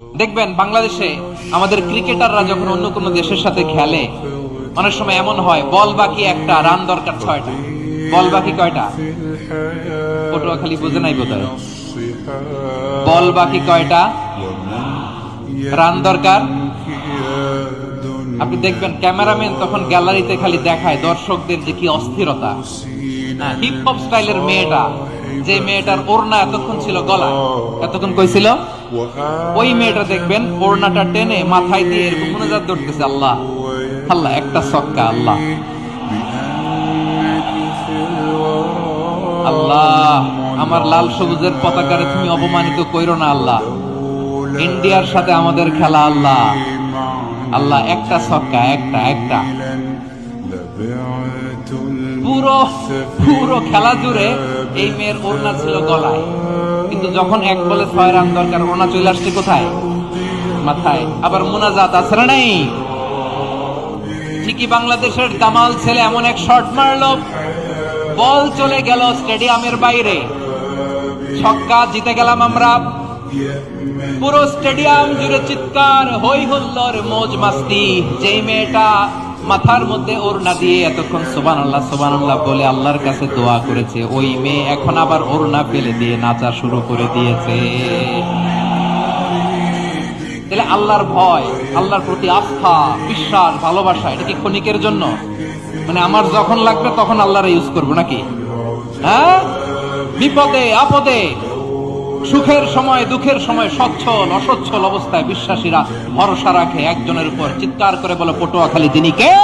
দেখবেন বাংলাদেশে আমাদের ক্রিকেটাররা যখন অন্য কোনো দেশের সাথে খেলে, অনেক সময় এমন হয় বল বাকি একটা, রান দরকার 6টা। বল বাকি কয়টা? পটুয়াখালী বুঝে নাই বোধহয়। বল বাকি কয়টা, রান দরকার। আপনি দেখবেন ক্যামেরাম্যান তখন গ্যালারিতে খালি দেখায় দর্শকদের যে কি অস্থিরতা। হিপ হপ স্টাইলের মেয়েটা, যে মেয়েটার ওড়না এতক্ষণ ছিল গলায়, এতক্ষণ কই ছিল, ওই মেয়েটা দেখবেন ওড়নাটা টেনে মাথায় দিয়ে এরকম মুনাজাত ধরতেছে, আল্লাহ আল্লাহ, একটা ছক্কা, আল্লাহ আল্লাহ, আমার লাল সবুজের পতাকারে তুমি অপমানিত কইরো না আল্লাহ, ইন্ডিয়ার সাথে আমাদের খেলা, আল্লাহ আল্লাহ, একটা ছক্কা, একটা একটা। পুরো পুরো খেলা জুড়ে এই মেয়ের ওড়না ছিল গলায়, কিন্তু যখন এক বলে 6 রান দরকার, ওড়না চলে আসছে কোথায়? মাথায়। আবার মুনাজাত আছে না নাই? ঠিকই বাংলাদেশের দামাল ছেলে এমন এক শট মারলো, বল চলে গেল স্টেডিয়ামের বাইরে, ছক্কা, জিতে গেলাম আমরা। পুরো স্টেডিয়াম জুড়ে চিৎকার, হই হুল্লোড়, মৌজ মাস্তি। যেই মেয়েটা মাথার মধ্যে ওড়না দিয়ে এতক্ষণ সুবহানাল্লাহ সুবহানাল্লাহ বলে আল্লাহর কাছে দোয়া করেছে, ওই মেয়ে এখন আবার ওড়না ফেলে দিয়ে নাচা শুরু করে দিয়েছে। তাহলে আল্লাহর ভয়, আল্লাহর প্রতি আস্থা, বিশ্বাস, ভালোবাসা, এটা কি ক্ষণিকের জন্য? মানে আমার যখন লাগবে তখন আল্লাহরে ইউজ করবো নাকি? হ্যাঁ, বিপদে আপদে, সুখের সময় দুঃখের সময়, সচ্ছল অসচ্ছল অবস্থায় বিশ্বাসীরা ভরসা রাখে একজনের উপর। চিৎকার করে বলো পটুয়াখালী তিনি কে?